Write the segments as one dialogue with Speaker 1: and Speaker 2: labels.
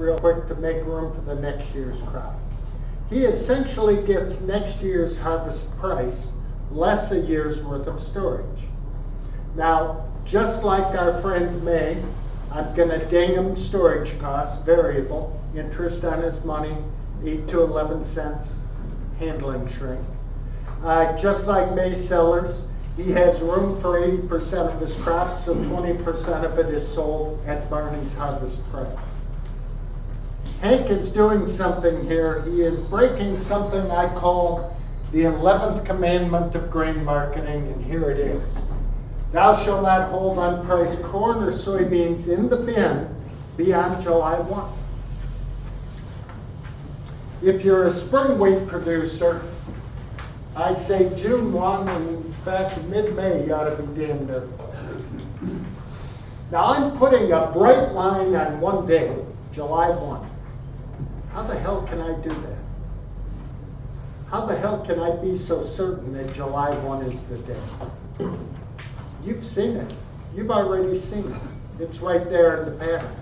Speaker 1: real quick to make room for the next year's crop. He essentially gets next year's harvest price less a year's worth of storage. Now, just like our friend May, I'm going to ding him storage costs, variable, interest on his money, 8 to 11 cents, handling shrink. Just like May Sellers, he has room for 80% of his crop, so 20% of it is sold at Barney's harvest price. Hank is doing something here. He is breaking something I call the 11th commandment of grain marketing, and here it is. Thou shalt not hold unpriced corn or soybeans in the bin beyond July 1. If you're a spring wheat producer, I say June 1, and in fact mid-May you ought to be damn nervous. Now I'm putting a bright line on one day, July 1. How the hell can I do that? How the hell can I be so certain that July 1 is the day? You've seen it. You've already seen it. It's right there in the pattern.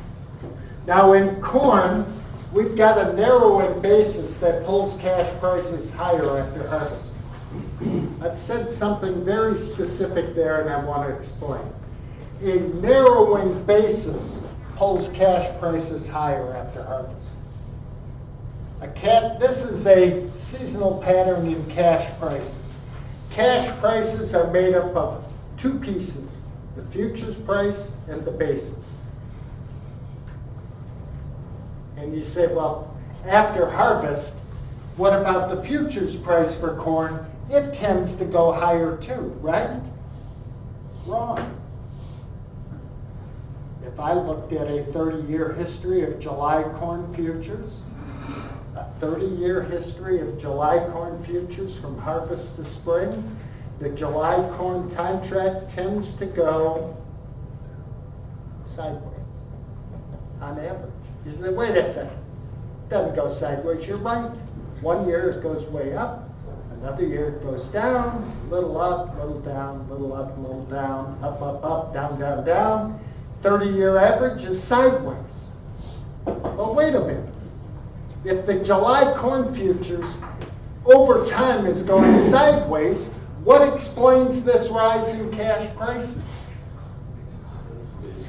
Speaker 1: Now in corn, we've got a narrowing basis that pulls cash prices higher after harvest. I've said something very specific there, and I want to explain. A narrowing basis pulls cash prices higher after harvest. This is a seasonal pattern in cash prices. Cash prices are made up of two pieces, the futures price and the basis. And you say, well, after harvest, what about the futures price for corn? It tends to go higher too, right? Wrong. If I looked at a 30-year history of July corn futures, a 30-year history of July corn futures from harvest to spring, the July corn contract tends to go sideways on average. You say, wait a second, it doesn't go sideways, you're right. One year it goes way up, another year it goes down, little up, little down, little up, little down, up, up, up, down, down, down. 30-year average is sideways. Well, wait a minute. If the July corn futures over time is going sideways, what explains this rise in cash prices?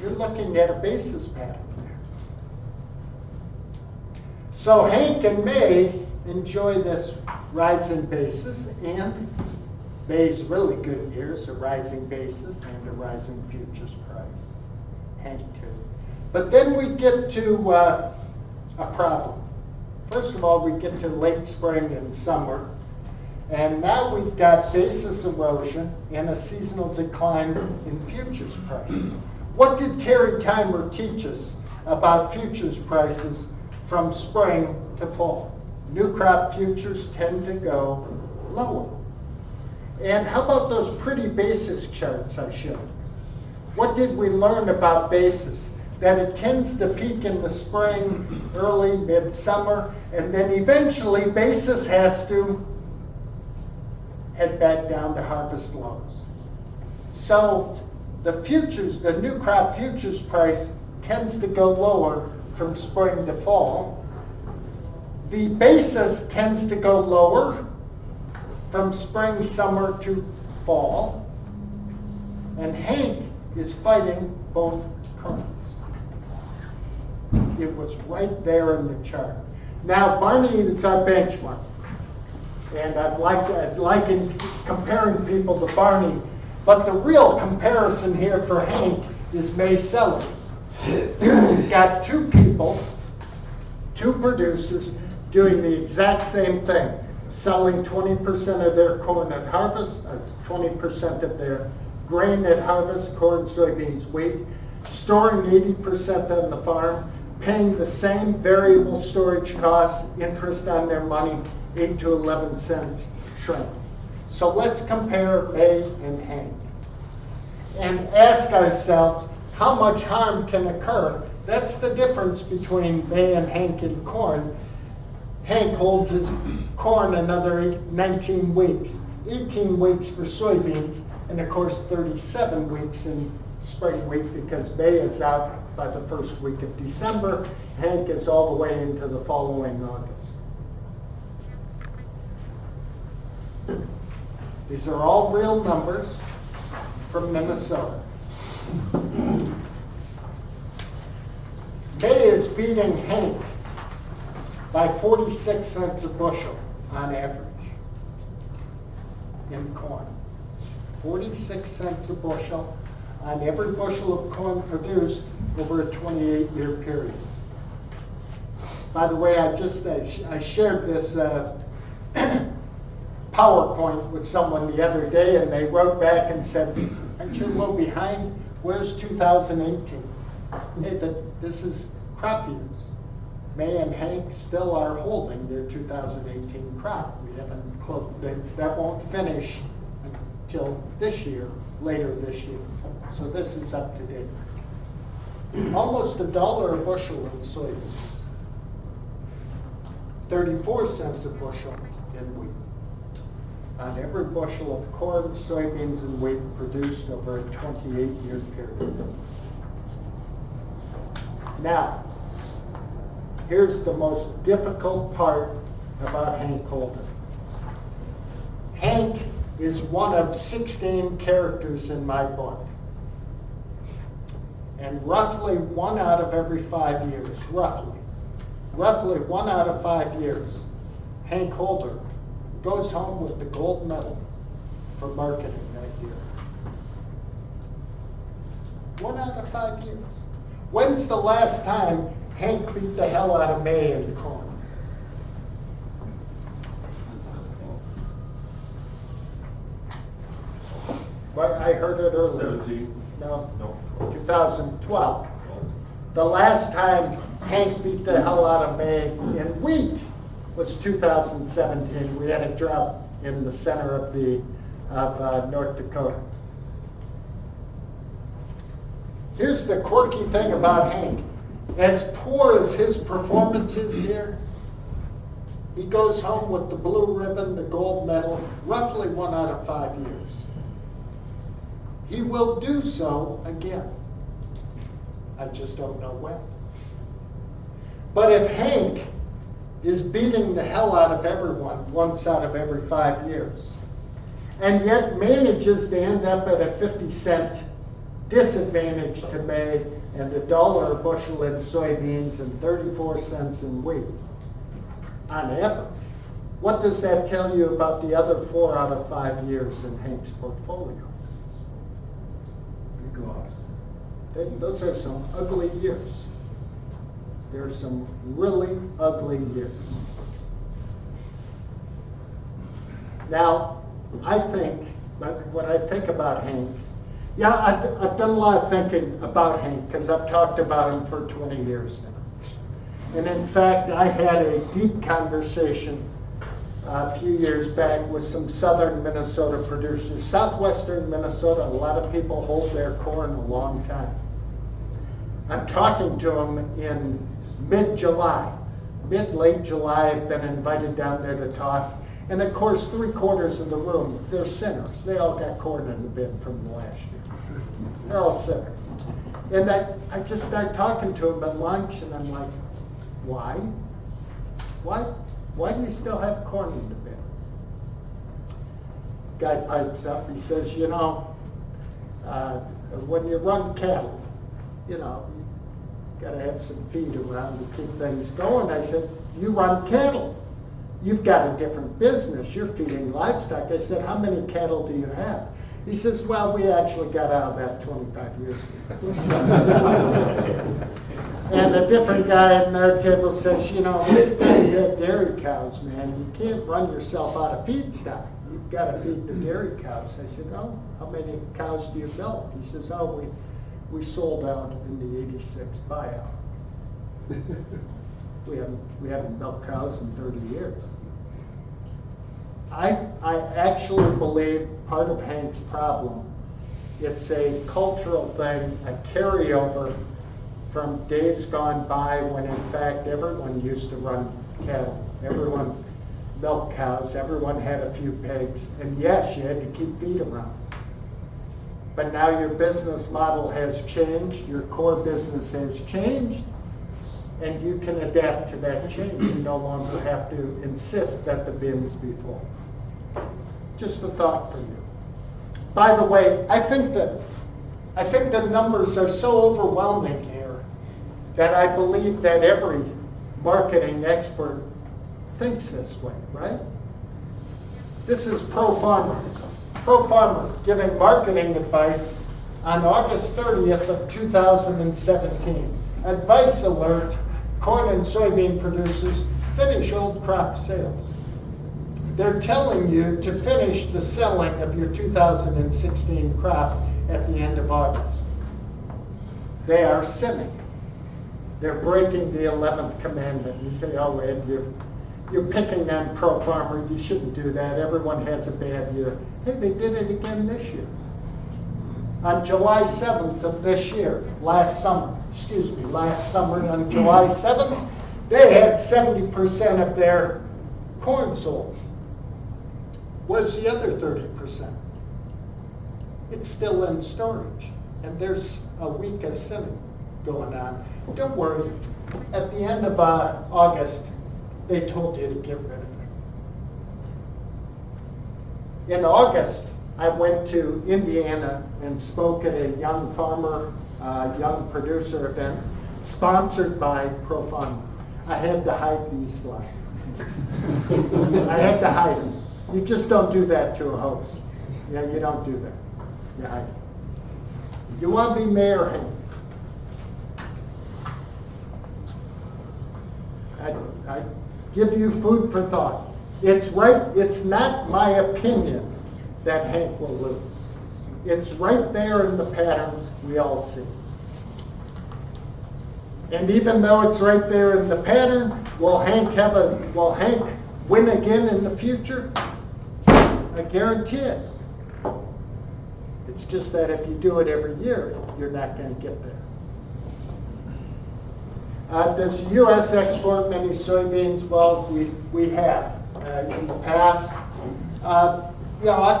Speaker 1: You're looking at a basis pattern there. So Hank and May enjoy this rise in basis, and May's really good years, a rising basis and a rising futures price. Hank too. But then we get to a problem. First of all, we get to late spring and summer, and now we've got basis erosion and a seasonal decline in futures prices. What did Terry Timer teach us about futures prices from spring to fall? New crop futures tend to go lower. And how about those pretty basis charts I showed? What did we learn about basis? That it tends to peak in the spring, early, midsummer, and then eventually basis has to head back down to harvest lows. So the futures, the new crop futures price tends to go lower from spring to fall. The basis tends to go lower from spring, summer to fall. And Hank is fighting both currents. It was right there in the chart. Now, Barney is our benchmark. And I'd like in comparing people to Barney, but the real comparison here for Hank is May Sellers. We've got two people, two producers, doing the exact same thing, selling 20% of their corn at harvest, 20% of their grain at harvest, corn, soybeans, wheat, storing 80% on the farm, paying the same variable storage costs, interest on their money, 8 to 11 cents shrink. So let's compare May and Hank and ask ourselves how much harm can occur. That's the difference between May and Hank in corn. Hank holds his corn another 19 weeks, 18 weeks for soybeans, and of course 37 weeks in spring wheat because May is out by the first week of December. Hank is all the way into the following August. These are all real numbers from Minnesota. May is beating Hank by 46 cents a bushel on average in corn. 46 cents a bushel on every bushel of corn produced over a 28-year period. By the way, I shared this PowerPoint with someone the other day, and they wrote back and said, aren't you a little behind? Where's 2018? Hey, this is crop years. May and Hank still are holding their 2018 crop. We haven't closed, that won't finish until this year, later this year. So this is up to date. Almost $1 a bushel in soybeans. 34 cents a bushel in wheat. On every bushel of corn, soybeans, and wheat produced over a 28-year period. Now, here's the most difficult part about Hank Holden. Hank is one of 16 characters in my book. And roughly 1 out of every 5 years, roughly 1 out of 5 years, Hank Holder goes home with the gold medal for marketing that year. 1 out of 5 years. When's the last time Hank beat the hell out of May in corn? Well, I heard it earlier.
Speaker 2: 17?
Speaker 1: No, 2012. The last time Hank beat the hell out of May in wheat was 2017. We had a drought in the center of North Dakota. Here's the quirky thing about Hank. As poor as his performance is here, he goes home with the blue ribbon, the gold medal, roughly 1 out of 5 years. He will do so again. I just don't know when. But if Hank is beating the hell out of everyone once out of every 5 years, and yet manages to end up at a 50-cent disadvantage to May and $1 a bushel in soybeans and 34 cents in wheat on average, what does that tell you about the other 4 out of 5 years in Hank's portfolio?
Speaker 2: Big loss.
Speaker 1: Those are some ugly years. There are some really ugly years. Now, I think, when I think about Hank, yeah, I've done a lot of thinking about Hank because I've talked about him for 20 years now. And in fact, I had a deep conversation a few years back with some southern Minnesota producers. Southwestern Minnesota, a lot of people hold their corn a long time. I'm talking to them in mid-July. Late July, I've been invited down there to talk. And of course, 3/4 of the room, they're sinners. They all got corn in the bin from the last year. They're all sinners. And I just start talking to them at lunch, and I'm like, why? Why do you still have corn in the bin? Guy pipes up, he says, when you run cattle, you gotta have some feed around to keep things going. I said, you run cattle. You've got a different business. You're feeding livestock. I said, how many cattle do you have? He says, well, we actually got out of that 25 years ago. And a different guy at their table says, you have dairy cows, man. You can't run yourself out of feedstock. You've got to feed the dairy cows. I said, oh, how many cows do you milk? He says, oh, we sold out in the 86 buyout. We haven't milked cows in 30 years. I actually believe part of Hank's problem, it's a cultural thing, a carryover from days gone by when in fact everyone used to run cattle. Everyone milked cows, everyone had a few pigs, and yes, you had to keep feed around. But now your business model has changed, your core business has changed, and you can adapt to that change. You no longer have to insist that the bins be full. Just a thought for you. By the way, I think the numbers are so overwhelming here that I believe that every marketing expert thinks this way, right? This is Pro Farmer. Pro Farmer giving marketing advice on August 30th of 2017. Advice alert, corn and soybean producers finish old crop sales. They're telling you to finish the selling of your 2016 crop at the end of August. They are sinning. They're breaking the 11th commandment. You say, oh, Ed, you're picking on Pro Farmer. You shouldn't do that. Everyone has a bad year. Hey, they did it again this year. On July 7th of this year, last summer, on July 7th, they had 70% of their corn sold. Where's the other 30%? It's still in storage, and there's a week of sinning going on. Don't worry. At the end of August, they told you to get rid of it. In August, I went to Indiana and spoke at a young farmer, young producer event, sponsored by Pro Farmer. I had to hide these slides. I had to hide them. You just don't do that to a host. Yeah, you don't do that. You hide them. You want to be mayor, Hank? I give you food for thought. It's right. It's not my opinion that Hank will lose. It's right there in the pattern we all see. And even though it's right there in the pattern, will Hank win again in the future? I guarantee it. It's just that if you do it every year, you're not going to get there. Does the U.S. export many soybeans? Well, we have in the past. I've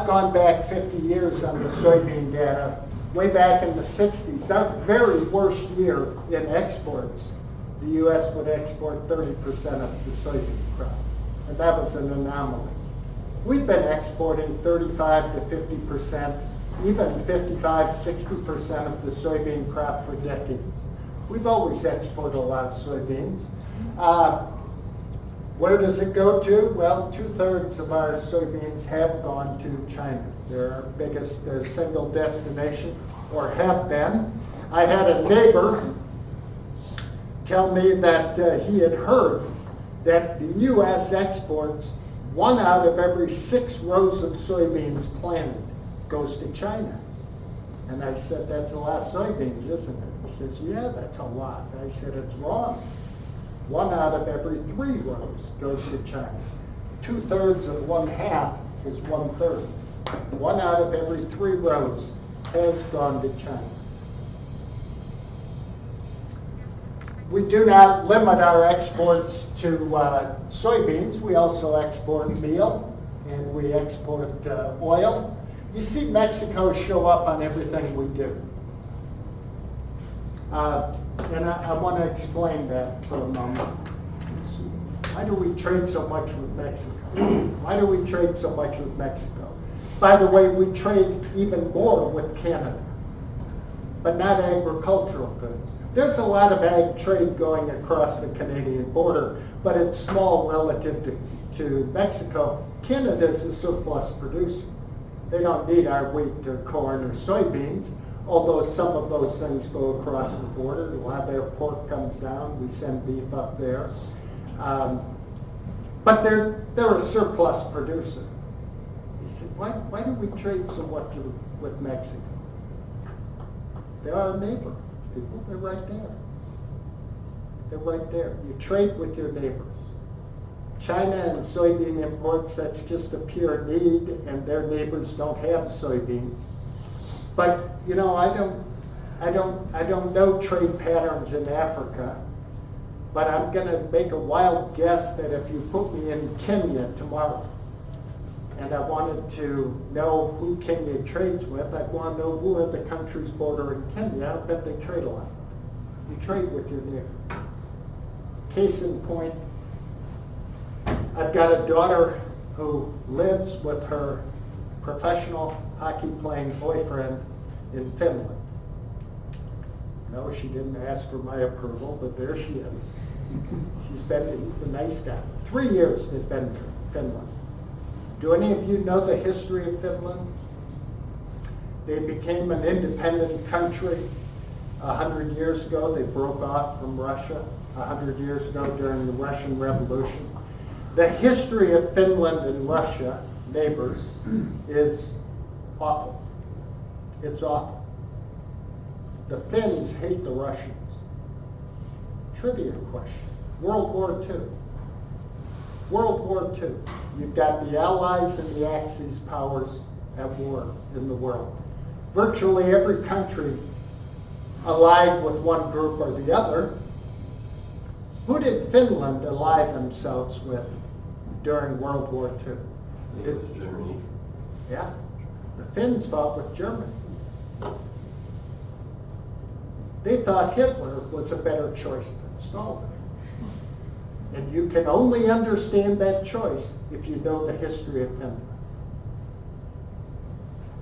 Speaker 1: gone back 50 years on the soybean data. Way back in the 60s, our very worst year in exports, the U.S. would export 30% of the soybean crop. And that was an anomaly. We've been exporting 35 to 50%, even 55, 60% of the soybean crop for decades. We've always exported a lot of soybeans. Where does it go to? Well, 2/3 of our soybeans have gone to China. They're our biggest single destination, or have been. I had a neighbor tell me that he had heard that the U.S. exports 1 out of every 6 rows of soybeans planted goes to China. And I said, that's a lot of soybeans, isn't it? He says, yeah, that's a lot. I said, it's wrong. 1 out of every 3 rows goes to China. 2/3 of 1/2 is 1/3. 1 out of every 3 rows has gone to China. We do not limit our exports to soybeans. We also export meal, and we export oil. You see Mexico show up on everything we do. And I want to explain that for a moment. Why do we trade so much with Mexico? Why do we trade so much with Mexico? By the way, we trade even more with Canada, but not agricultural goods. There's a lot of ag trade going across the Canadian border, but it's small relative to Mexico. Canada is a surplus producer. They don't need our wheat or corn or soybeans, although some of those things go across the border. A lot of their pork comes down. We send beef up there. But they're a surplus producer. He said, why do we trade so much with Mexico? They're our neighbor. People, they're right there. They're right there. You trade with your neighbors. China and soybean imports, that's just a pure need, and their neighbors don't have soybeans. But you know, I don't know trade patterns in Africa, but I'm going to make a wild guess that if you put me in Kenya tomorrow, and I wanted to know who Kenya trades with. I want to know who are the countries bordering Kenya. I bet they trade a lot. You trade with your neighbor. Case in point, I've got a daughter who lives with her professional hockey playing boyfriend in Finland. No, she didn't ask for my approval, but there she is. He's a nice guy. 3 years they've been in Finland. Do any of you know the history of Finland? They became an independent country 100 years ago. They broke off from Russia 100 years ago during the Russian Revolution. The history of Finland and Russia, neighbors, is awful. It's awful. The Finns hate the Russians. Trivia question. World War II. World War II. You've got the Allies and the Axis powers at war in the world. Virtually every country allied with one group or the other. Who did Finland ally themselves with during World War II?
Speaker 2: It was Germany.
Speaker 1: Yeah. The Finns fought with Germany. They thought Hitler was a better choice than Stalin. And you can only understand that choice if you know the history of Finland.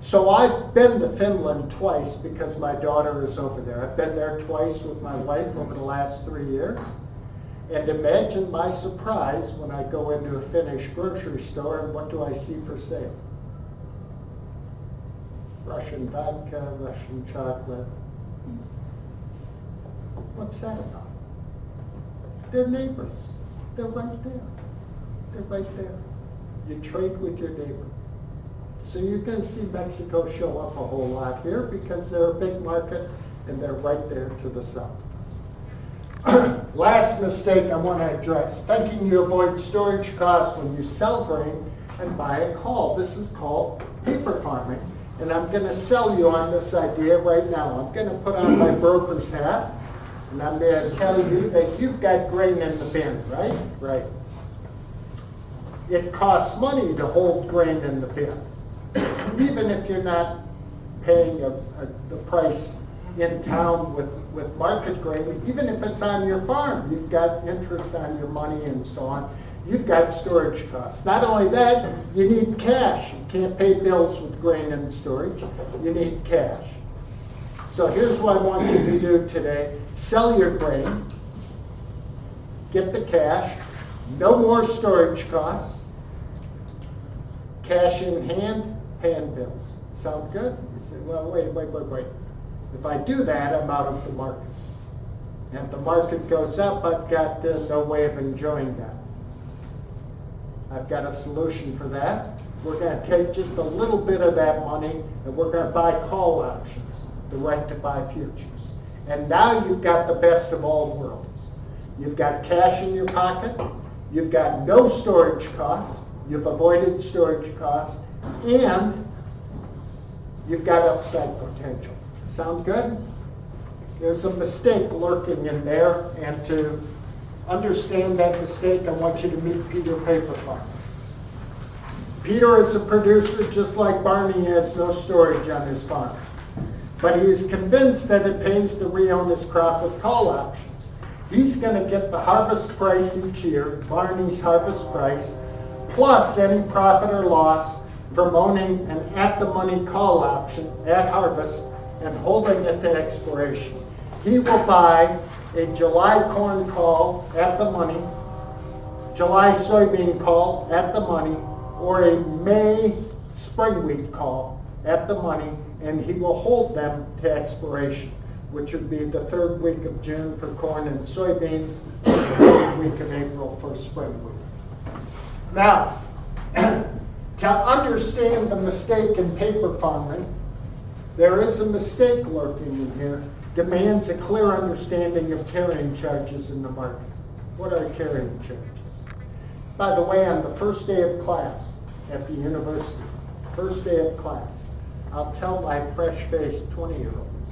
Speaker 1: So I've been to Finland twice because my daughter is over there. I've been there twice with my wife over the last 3 years. And imagine my surprise when I go into a Finnish grocery store and what do I see for sale? Russian vodka, Russian chocolate. What's that about? They're neighbors. They're right there. They're right there. You trade with your neighbor. So you're going to see Mexico show up a whole lot here because they're a big market and they're right there to the south. Last mistake I want to address, thinking you avoid storage costs when you sell grain and buy a call. This is called paper farming, and I'm going to sell you on this idea right now. I'm going to put on my broker's hat, and I'm going to tell you that you've got grain in the bin, right? Right. It costs money to hold grain in the bin, even if you're not paying the price in town with market grain, even if it's on your farm, you've got interest on your money and so on. You've got storage costs. Not only that, you need cash. You can't pay bills with grain in storage. You need cash. So here's what I want you to do today. Sell your grain. Get the cash. No more storage costs. Cash in hand, paying bills. Sound good? You say, well, wait. If I do that, I'm out of the market. And if the market goes up, I've got no way of enjoying that. I've got a solution for that. We're going to take just a little bit of that money and we're going to buy call options, the right to buy futures. And now you've got the best of all worlds. You've got cash in your pocket. You've got no storage costs. You've avoided storage costs. And you've got upside potential. Sound good? There's a mistake lurking in there, and to understand that mistake, I want you to meet Peter Paper Farmer. Peter is a producer just like Barney has no storage on his farm. But he is convinced that it pays to re-own his crop with call options. He's going to get the harvest price each year, Barney's harvest price, plus any profit or loss from owning an at-the-money call option at harvest and holding it to expiration. He will buy a July corn call at the money, July soybean call at the money, or a May spring wheat call at the money, and he will hold them to expiration, which would be the third week of June for corn and soybeans, and the third week of April for spring wheat. Now, to understand the mistake in paper farming, there is a mistake lurking in here. Demands a clear understanding of carrying charges in the market. What are carrying charges? By the way, on the first day of class at the university, first day of class, I'll tell my fresh-faced 20-year-olds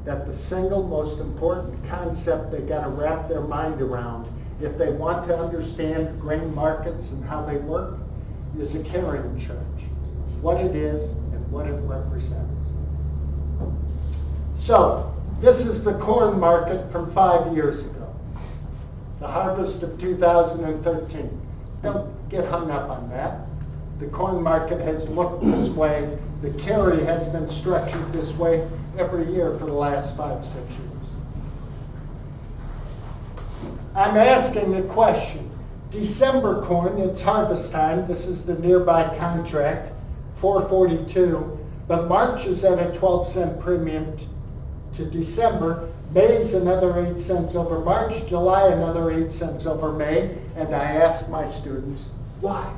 Speaker 1: that the single most important concept they got to wrap their mind around if they want to understand grain markets and how they work is a carrying charge, what it is and what it represents. So, this is the corn market from 5 years ago, the harvest of 2013. Don't get hung up on that. The corn market has looked this way. The carry has been structured this way every year for the last 5, 6 years. I'm asking a question. December corn, it's harvest time. This is the nearby contract, $4.42. But March is at a 12-cent premium to December. May's another 8 cents over March. July another 8 cents over May. And I ask my students, why?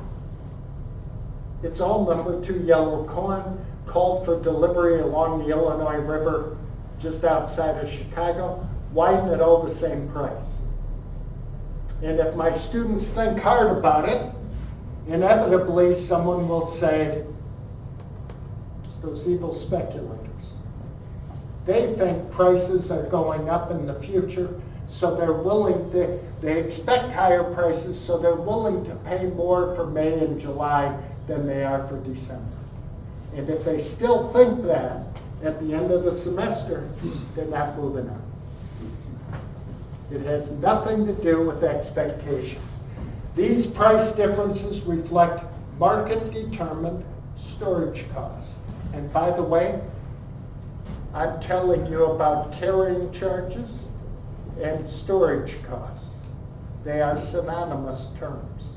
Speaker 1: It's all number 2 yellow corn, called for delivery along the Illinois River just outside of Chicago. Why isn't it all the same price? And if my students think hard about it, inevitably someone will say, it's those evil speculators. They think prices are going up in the future, so they're willing, they expect higher prices, so they're willing to pay more for May and July than they are for December. And if they still think that at the end of the semester, they're not moving on. It has nothing to do with expectations. These price differences reflect market-determined storage costs. And by the way, I'm telling you about carrying charges and storage costs. They are synonymous terms.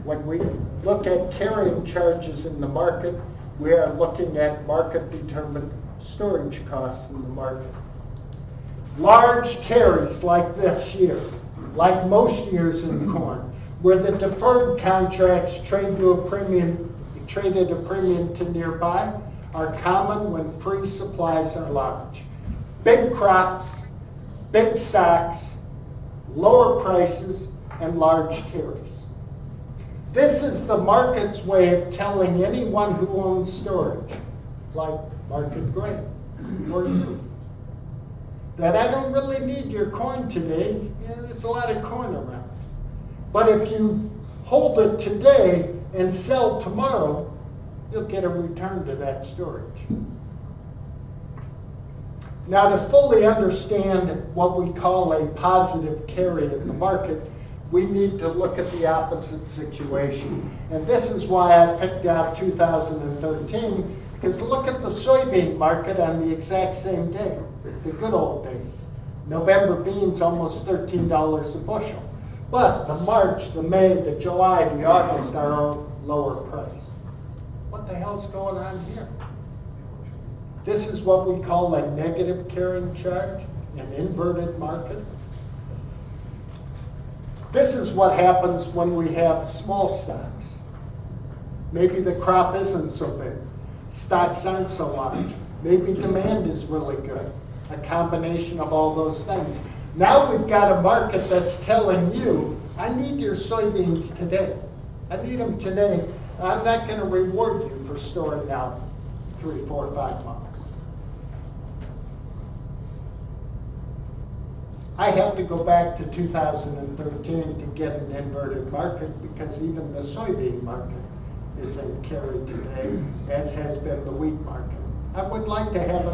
Speaker 1: When we look at carrying charges in the market, we are looking at market-determined storage costs in the market. Large carries like this year, like most years in corn, where the deferred contracts traded a premium to nearby, are common when free supplies are large. Big crops, big stocks, lower prices, and large carries. This is the market's way of telling anyone who owns storage, like Market Grain or you, that I don't really need your corn today. Yeah, there's a lot of corn around. But if you hold it today and sell tomorrow, you'll get a return to that storage. Now, to fully understand what we call a positive carry in the market, we need to look at the opposite situation. And this is why I picked out 2013, because look at the soybean market on the exact same day, the good old days. November beans almost $13 a bushel. But the March, the May, the July, the August are all lower price. What the hell's going on here? This is what we call a negative carrying charge, an inverted market. This is what happens when we have small stocks. Maybe the crop isn't so big. Stocks aren't so large. Maybe demand is really good. A combination of all those things. Now we've got a market that's telling you, I need your soybeans today. I need them today. I'm not going to reward you for storing out 3, 4, 5 months. I have to go back to 2013 to get an inverted market because even the soybean market isn't carried today, as has been the wheat market. I would like to have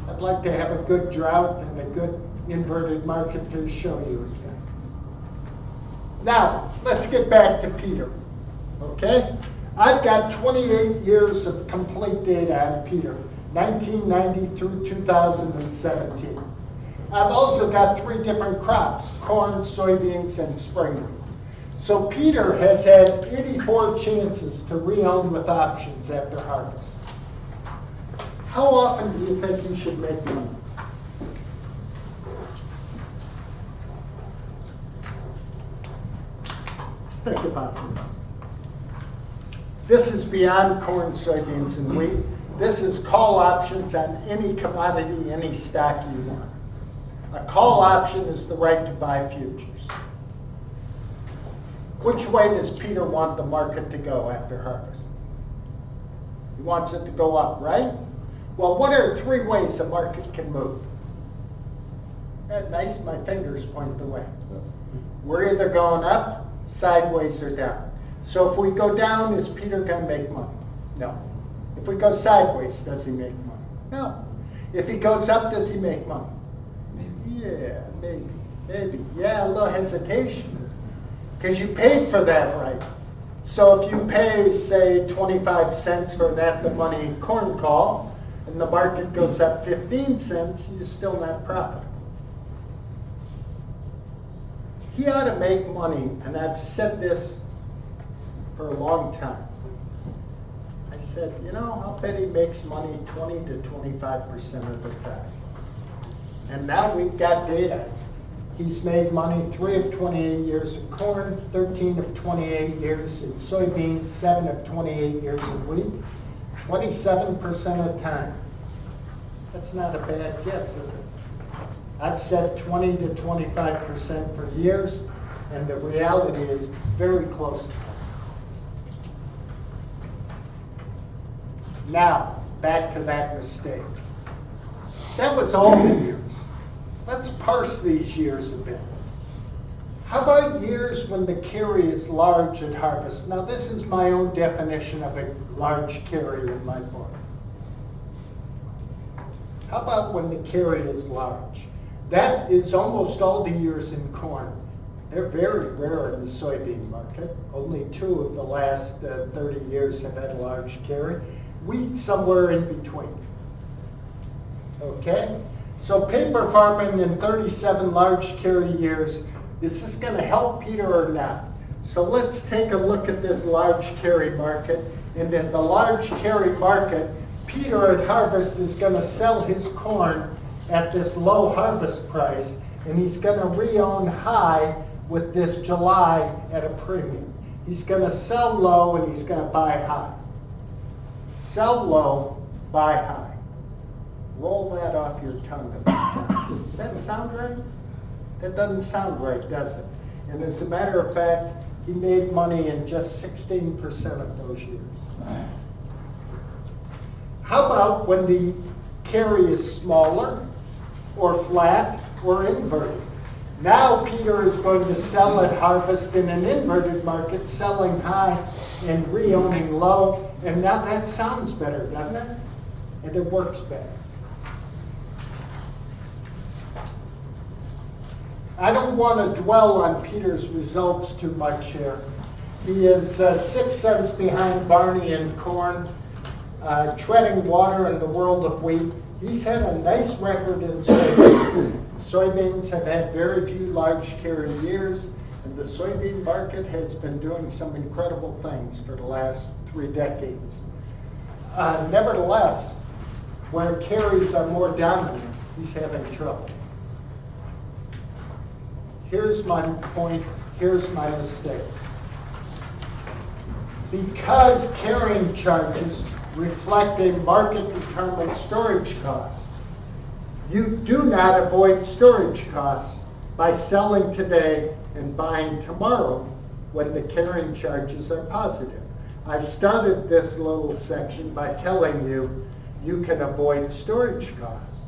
Speaker 1: I'd like to have a good drought and a good inverted market to show you again. Now, let's get back to Peter, okay? I've got 28 years of complete data on Peter, 1990 through 2017. I've also got 3 different crops, corn, soybeans, and spring wheat. So Peter has had 84 chances to re-own with options after harvest. How often do you think he should make money? Let's think about this. This is beyond corn, soybeans, and wheat. This is call options on any commodity, any stock you want. A call option is the right to buy futures. Which way does Peter want the market to go after harvest? He wants it to go up, right? Well, what are 3 ways a market can move? Nice, my fingers point the way. We're either going up, sideways, or down. So if we go down, is Peter going to make money? No. If we go sideways, does he make money? No. If he goes up, does he make money?
Speaker 2: Maybe.
Speaker 1: Yeah, maybe. Yeah, a little hesitation. Because you paid for that right. So if you pay, say, 25 cents for an at-the-money corn call, and the market goes up 15 cents, you're still not profitable. He ought to make money, and I've said this for a long time. I said, I'll bet he makes money 20 to 25% of the time. And now we've got data. He's made money 3 of 28 years in corn, 13 of 28 years in soybeans, 7 of 28 years in wheat, 27% of the time. That's not a bad guess, is it? I've said 20 to 25% for years, and the reality is very close to that. Now, back to that mistake. That was all the years. Let's parse these years a bit. How about years when the carry is large at harvest? Now, this is my own definition of a large carry in my book. How about when the carry is large? That is almost all the years in corn. They're very rare in the soybean market. Only 2 of the last 30 years have had a large carry. Wheat somewhere in between. Okay? So paper farming in 37 large carry years, is this going to help Peter or not? So let's take a look at this large carry market. And in the large carry market, Peter at harvest is going to sell his corn at this low harvest price, and he's going to re-own high with this July at a premium. He's going to sell low and he's going to buy high. Sell low, buy high. Roll that off your tongue. Does that sound right? That doesn't sound right, does it? And as a matter of fact, he made money in just 16% of those years. How about when the carry is smaller or flat or inverted? Now Peter is going to sell at harvest in an inverted market, selling high and re-owning low. And now that sounds better, doesn't it? And it works better. I don't want to dwell on Peter's results too much here. He is 6 cents behind Barney in corn, treading water in the world of wheat. He's had a nice record in soybeans. Soybeans have had very few large carry years, and the soybean market has been doing some incredible things for the last 3 decades. Nevertheless, where carries are more dominant, he's having trouble. Here's my point, here's my mistake. Because carrying charges reflect a market-determined storage cost, you do not avoid storage costs by selling today and buying tomorrow when the carrying charges are positive. I started this little section by telling you you can avoid storage costs.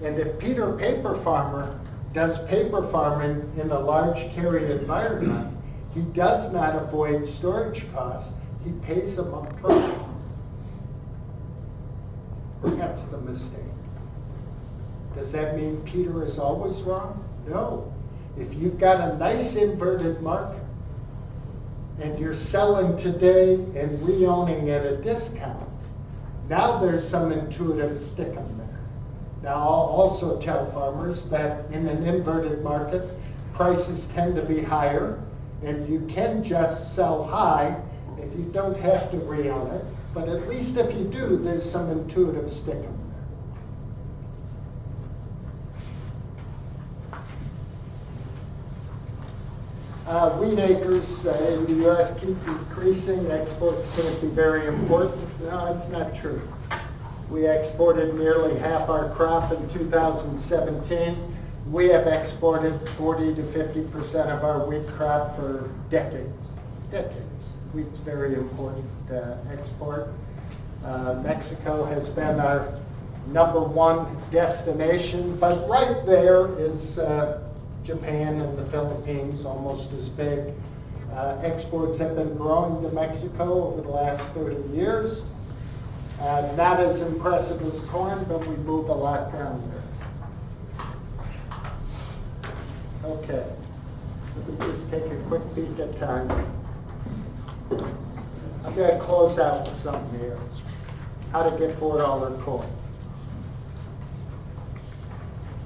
Speaker 1: And if Peter Paper Farmer does paper farming in a large carry environment, he does not avoid storage costs. He pays them up front. That's the mistake. Does that mean Peter is always wrong? No. If you've got a nice inverted market and you're selling today and re-owning at a discount, now there's some intuitive sticking there. Now, I'll also tell farmers that in an inverted market, prices tend to be higher, and you can just sell high if you don't have to re-own it. But at least if you do, there's some intuitive sticking there. Wheat acres in the U.S. keep decreasing. Exports can't be very important. No, it's not true. We exported nearly half our crop in 2017. We have exported 40 to 50% of our wheat crop for decades. Wheat's very important export. Mexico has been our #1 destination, but right there is Japan and the Philippines, almost as big. Exports have been growing to Mexico over the last 30 years. Not as impressive as corn, but we move a lot down there. Okay, let me just take a quick peek at time. I'm going to close out with something here. How to get $4 corn.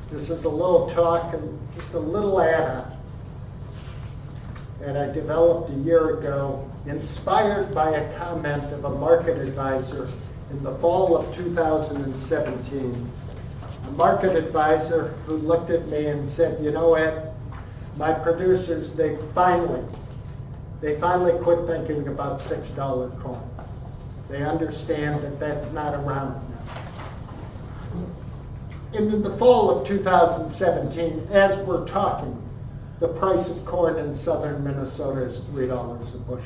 Speaker 1: This is a little talk and just a little add-on that I developed a year ago, inspired by a comment of a market advisor in the fall of 2017. A market advisor who looked at me and said, you know, Ed, my producers, they finally quit thinking about $6 corn. They understand that that's not around now. And in the fall of 2017, as we're talking, the price of corn in southern Minnesota is $3 a bushel.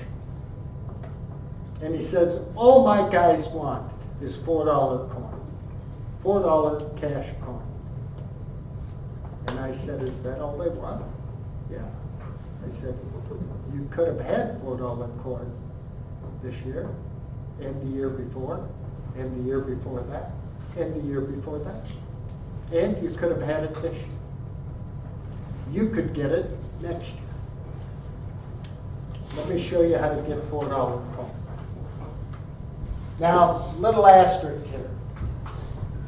Speaker 1: And he says, all my guys want is $4 corn, $4 cash corn. And I said, is that all they want? Yeah. I said, you could have had $4 corn this year, and the year before, and the year before that, and the year before that. And you could have had it this year. You could get it next year. Let me show you how to get $4 corn. Now, little asterisk here.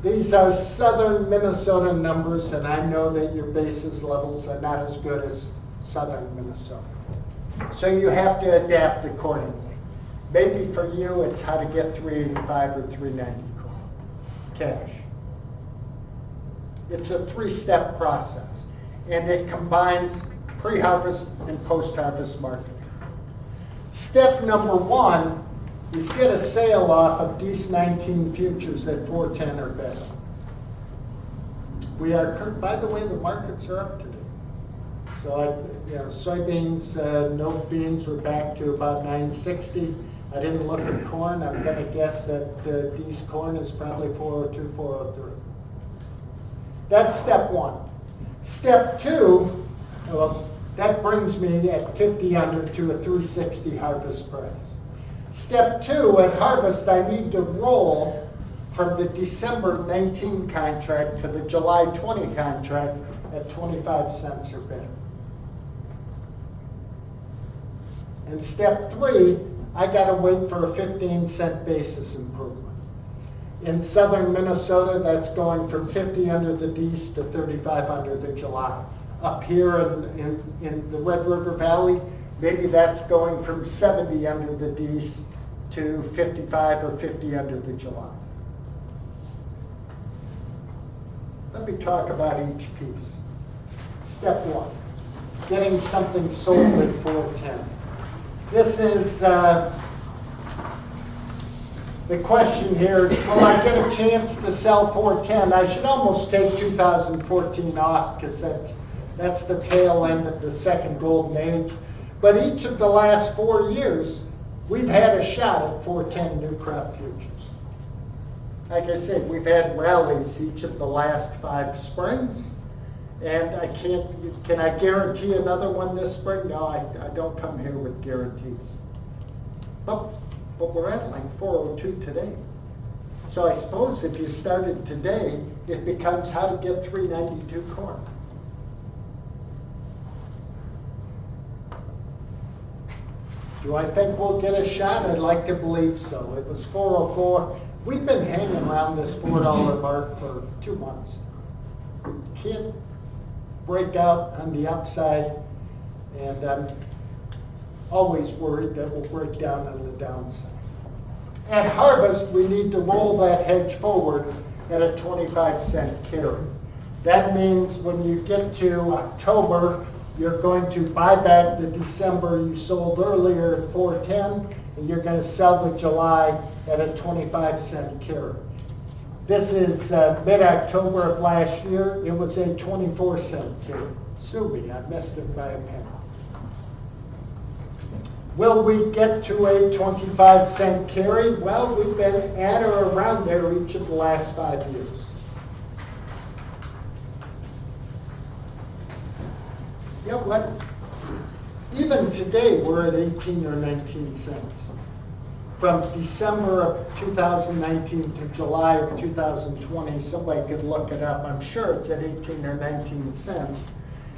Speaker 1: These are southern Minnesota numbers, and I know that your basis levels are not as good as southern Minnesota. So you have to adapt accordingly. Maybe for you, it's how to get 385 or 390 corn, cash. It's a three-step process, and it combines pre-harvest and post-harvest marketing. Step number one is get a sale off of these 19 futures at 410 or better. We are, by the way, the markets are up today. So soybeans, no beans were back to about 960. I didn't look at corn. I'm going to guess that these corn is probably 402, 403. That's step one. Step two, well, that brings me at 50 under to a 360 harvest price. Step two, at harvest, I need to roll from the December 19 contract to the July 20 contract at 25 cents or better. And step three, I got to wait for a 15-cent basis improvement. In southern Minnesota, that's going from 50 under the D's to 35 under the July. Up here in the Red River Valley, maybe that's going from 70 under the D's to 55 or 50 under the July. Let me talk about each piece. Step one, getting something sold at 410. This is, the question here is, will I get a chance to sell 410? I should almost take 2014 off because that's the tail end of the second golden age. But each of the last 4 years, we've had a shot at 410 new crop futures. Like I said, we've had rallies each of the last 5 springs. And can I guarantee another one this spring? No, I don't come here with guarantees. But we're at like 402 today. So I suppose if you started today, it becomes how to get 392 corn. Do I think we'll get a shot? I'd like to believe so. It was 404. We've been hanging around this $4 mark for 2 months. Can't break out on the upside, and I'm always worried that we'll break down on the downside. At harvest, we need to roll that hedge forward at a 25-cent carry. That means when you get to October, you're going to buy back the December you sold earlier at 410, and you're going to sell the July at a 25-cent carry. This is mid-October of last year. It was a 24-cent carry. Sue me, I missed it by a penny. Will we get to a 25-cent carry? Well, we've been at or around there each of the last 5 years. Yeah, what? Even today, we're at 18 or 19 cents. From December of 2019 to July of 2020, somebody could look it up. I'm sure it's at 18 or 19 cents.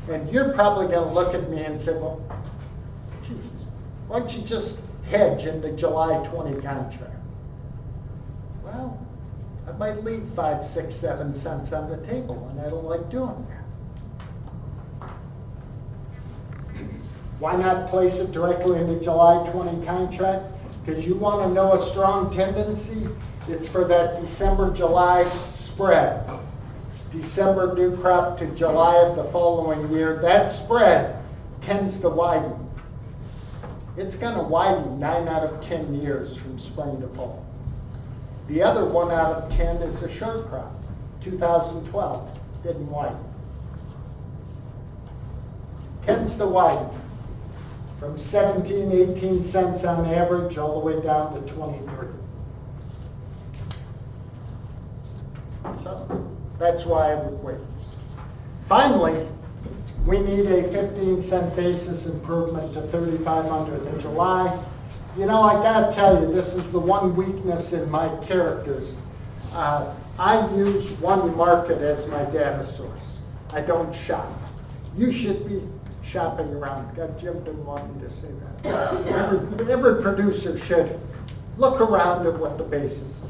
Speaker 1: And you're probably going to look at me and say, well, Jesus, why don't you just hedge in the July 20 contract? Well, I might leave 5, 6, 7 cents on the table, and I don't like doing that. Why not place it directly in the July 20 contract? Because you want to know a strong tendency, it's for that December-July spread. December new crop to July of the following year, that spread tends to widen. It's going to widen 9 out of 10 years from spring to fall. The other 1 out of 10 is the short crop. 2012 didn't widen. Tends to widen from 17, 18 cents on average all the way down to 23. So that's why I would wait. Finally, we need a 15-cent basis improvement to 3,500 in July. You know, I gotta tell you, this is the one weakness in my characters. I use one market as my data source. I don't shop. You should be shopping around. God, Jim didn't want me to say that. Every producer should look around at what the basis is.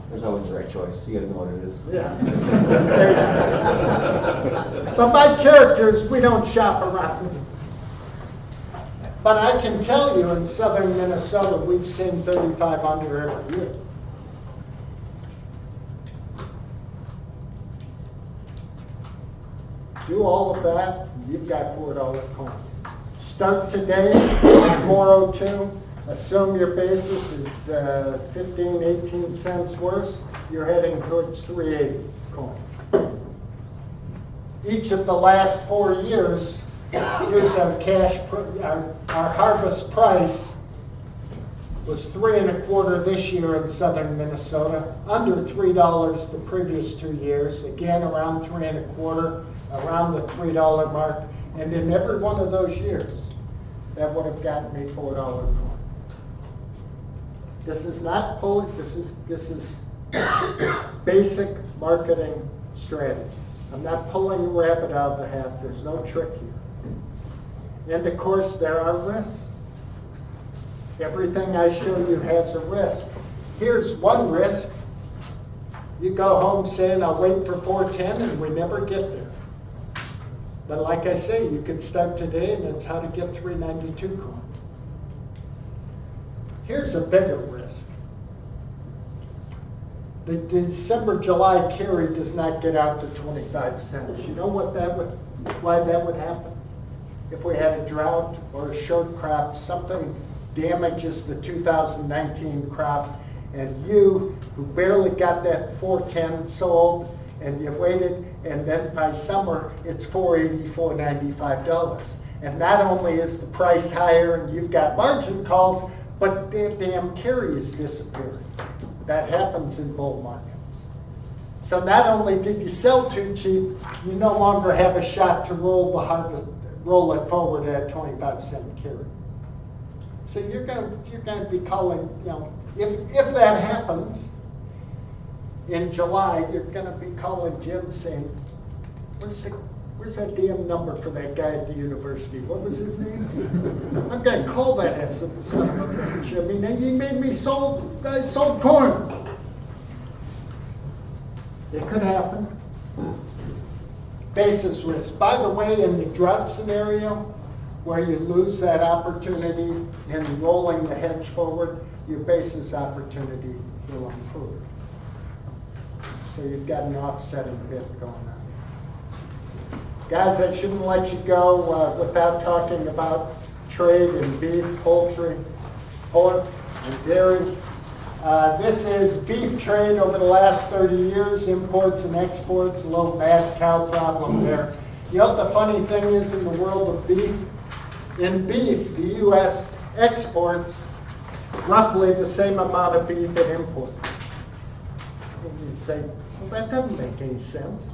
Speaker 2: There's always the right choice. You gotta know what it is.
Speaker 1: Yeah. But my characters, we don't shop around. But I can tell you in southern Minnesota, we've seen 3,500 every year. Do all of that, you've got $4 corn. Start today at 402. Assume your basis is 15, 18 cents worse. You're heading towards 380 corn. Each of the last 4 years, here's our cash, our harvest price was 3 1/4 this year in southern Minnesota, under $3 the previous 2 years, again around 3 1/4, around the $3 mark, and in every one of those years, that would have gotten me $4 corn. This is not pulling, this is basic marketing strategies. I'm not pulling a rabbit out of the hat, there's no trick here. And of course, there are risks. Everything I show you has a risk. Here's one risk. You go home saying, I'll wait for 410, and we never get there. But like I say, you could start today, and it's how to get 392 corn. Here's a bigger risk. The December-July carry does not get out to 25 cents. You know why that would happen? If we had a drought or a short crop, something damages the 2019 crop, and you, who barely got that 410 sold, and you waited, and then by summer, it's $480, $495. And not only is the price higher and you've got margin calls, but the damn carry is disappearing. That happens in bull markets. So not only did you sell too cheap, you no longer have a shot to roll it forward at 25-cent carry. So you're going to be calling, if that happens in July, you're going to be calling Jim saying, where's that damn number for that guy at the university? What was his name? I'm going to call that son of a bitch. I mean, he made me sold corn. It could happen. Basis risk. By the way, in the drought scenario, where you lose that opportunity in rolling the hedge forward, your basis opportunity will improve. So you've got an offsetting bit going on. Guys, I shouldn't let you go without talking about trade in beef, poultry, pork, and dairy. This is beef trade over the last 30 years, imports and exports, a little mad cow problem there. You know what the funny thing is in the world of beef? In beef, the U.S. exports roughly the same amount of beef it imports. And you'd say, well, that doesn't make any sense.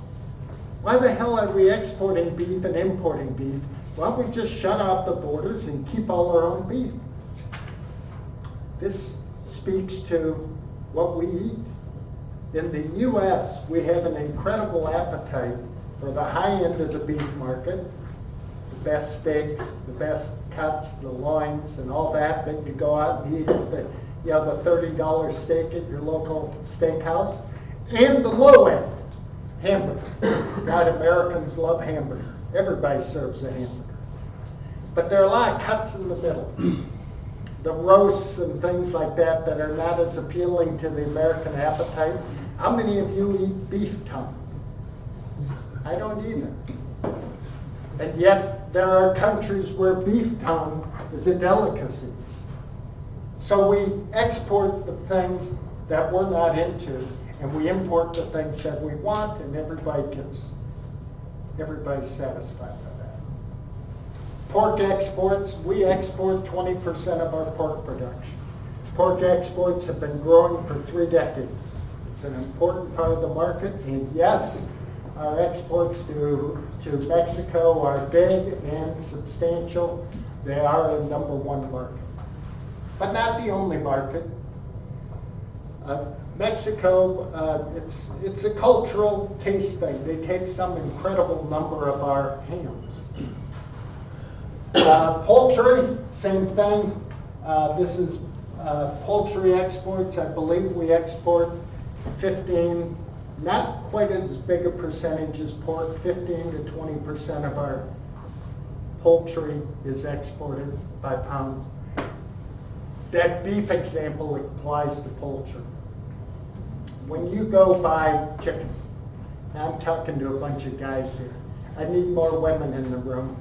Speaker 1: Why the hell are we exporting beef and importing beef? Why don't we just shut off the borders and keep all our own beef? This speaks to what we eat. In the U.S., we have an incredible appetite for the high end of the beef market, the best steaks, the best cuts, the loins, and all that you go out and eat at the $30 steak at your local steakhouse, and the low end, hamburger. God, Americans love hamburger. Everybody serves a hamburger. But there are a lot of cuts in the middle. The roasts and things like that are not as appealing to the American appetite. How many of you eat beef tongue? I don't either. And yet there are countries where beef tongue is a delicacy. So we export the things that we're not into, and we import the things that we want, and everybody's satisfied with that. Pork exports, we export 20% of our pork production. Pork exports have been growing for 3 decades. It's an important part of the market, and yes, our exports to Mexico are big and substantial. They are a #1 market, but not the only market. Mexico, it's a cultural taste thing. They take some incredible number of our hams. Poultry, same thing. This is poultry exports. I believe we export 15, not quite as big a percentage as pork, 15 to 20% of our poultry is exported by pounds. That beef example applies to poultry. When you go buy chicken, I'm talking to a bunch of guys here. I need more women in the room,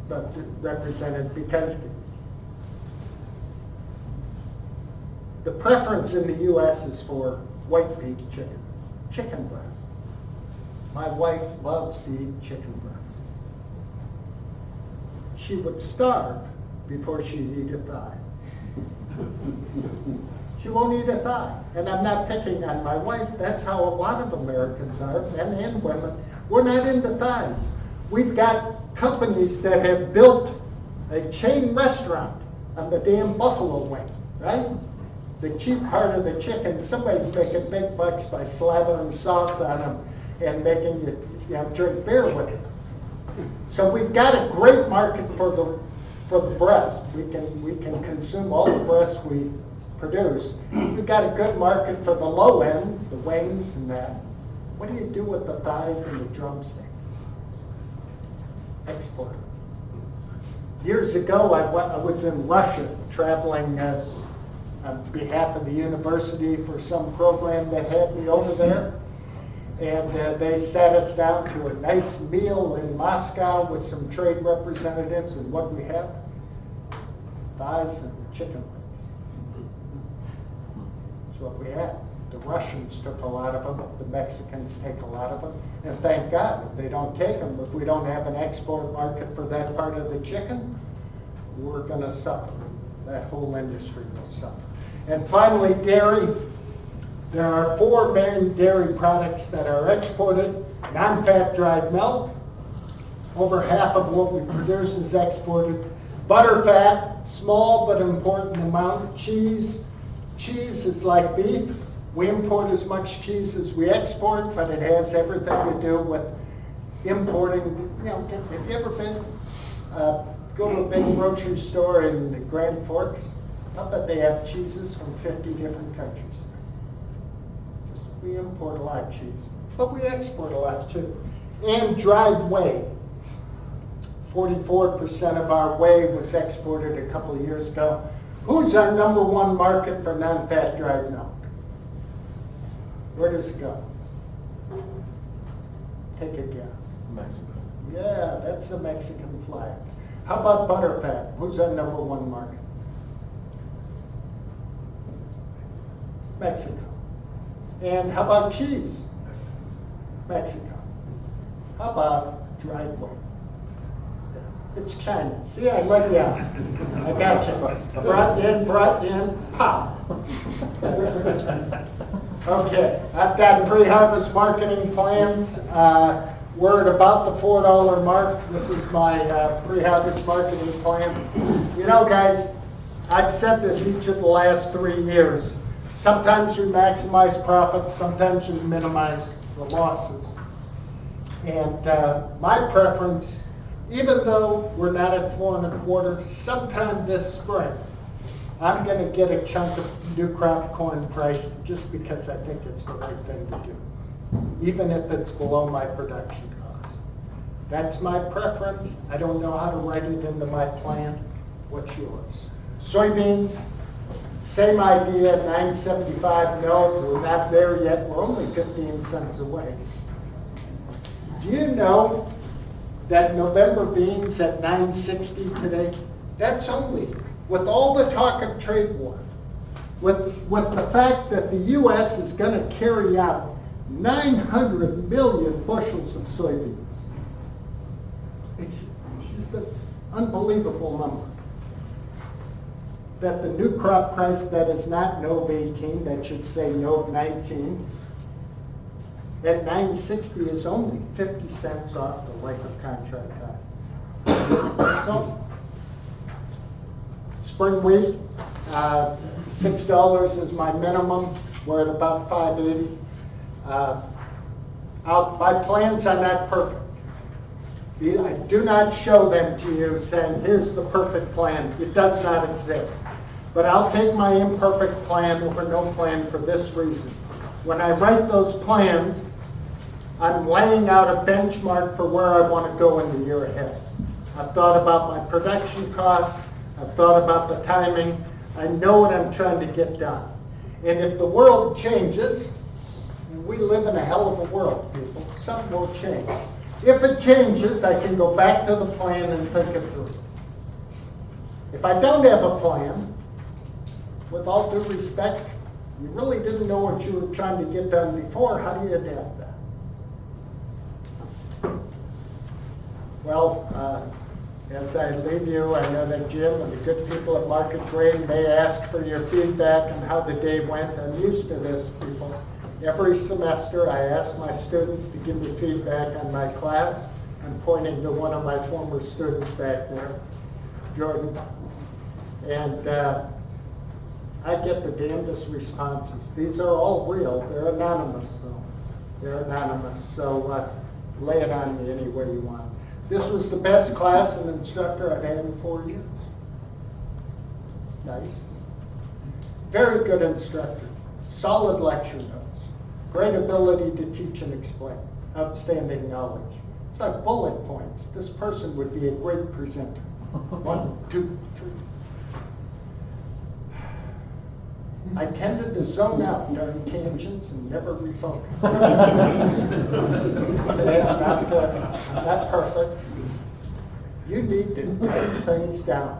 Speaker 1: but represented, because the preference in the U.S. is for white meat chicken breast. My wife loves to eat chicken breast. She would starve before she'd eat a thigh. She won't eat a thigh. And I'm not picking on my wife. That's how a lot of Americans are, men and women. We're not into thighs. We've got companies that have built a chain restaurant on the damn buffalo wing, right? The cheap part of the chicken, somebody's making big bucks by slathering sauce on them and making you drink beer with it. So we've got a great market for the breast. We can consume all the breast we produce. We've got a good market for the low end, the wings and that. What do you do with the thighs and the drumsticks? Export. Years ago, I was in Russia traveling on behalf of the university for some program that had me over there. And they sat us down to a nice meal in Moscow with some trade representatives, and what we have? Thighs and chicken wings. That's what we had. The Russians took a lot of them, the Mexicans take a lot of them, and thank God if they don't take them. If we don't have an export market for that part of the chicken, we're going to suffer. That whole industry will suffer. And finally, dairy. There are 4 main dairy products that are exported. Non-fat dried milk, over half of what we produce is exported. Butterfat, small but important amount. Cheese is like beef. We import as much cheese as we export, but it has everything to do with importing. Have you ever been, go to a big grocery store in the Grand Forks? I bet they have cheeses from 50 different countries. We import a lot of cheese, but we export a lot too. And dried whey. 44% of our whey was exported a couple of years ago. Who's our #1 market for non-fat dried milk? Where does it go? Take a guess.
Speaker 2: Mexico.
Speaker 1: Yeah, that's the Mexican flag. How about butterfat? Who's our #1 market? Mexico. And how about cheese? Mexico. How about dried whey? It's China. See, I let you out. I got you. Brought in, pop. Okay, I've got pre-harvest marketing plans. We're at about the $4 mark. This is my pre-harvest marketing plan. You know, guys, I've said this each of the last 3 years. Sometimes you maximize profits, sometimes you minimize the losses. And my preference, even though we're not at 4 1/4, sometime this spring, I'm going to get a chunk of new crop corn priced just because I think it's the right thing to do, even if it's below my production cost. That's my preference. I don't know how to write it into my plan. What's yours? Soybeans, same idea, $9.75. No, we're not there yet. We're only 15 cents away. Do you know that November beans at $9.60 today? That's only, with all the talk of trade war, with the fact that the U.S. is going to carry out 900 million bushels of soybeans. It's just an unbelievable number. That the new crop price that is not NOV 18, that should say NOV 19, at $9.60 is only 50 cents off the life of contract cost. So, spring wheat, $6 is my minimum. We're at about $5.80. My plans are not perfect. I do not show them to you saying, here's the perfect plan. It does not exist. But I'll take my imperfect plan over no plan for this reason. When I write those plans, I'm laying out a benchmark for where I want to go in the year ahead. I've thought about my production costs. I've thought about the timing. I know what I'm trying to get done. And if the world changes, and we live in a hell of a world, people, something will change. If it changes, I can go back to the plan and think it through. If I don't have a plan, with all due respect, you really didn't know what you were trying to get done before. How do you adapt that? Well, as I leave you, I know that Jim and the good people at Market Trade, they asked for your feedback on how the day went. I'm used to this, people. Every semester, I ask my students to give me feedback on my class. I'm pointing to one of my former students back there, Jordan. And I get the damnedest responses. These are all real. They're anonymous, though. They're anonymous. So lay it on me any way you want. This was the best class and instructor I've had in 4 years. It's nice. Very good instructor. Solid lecture notes. Great ability to teach and explain. Outstanding knowledge. It's like bullet points. This person would be a great presenter. 1, 2, 3. I tended to zone out during tangents and never refocus. I'm not perfect. You need to write things down.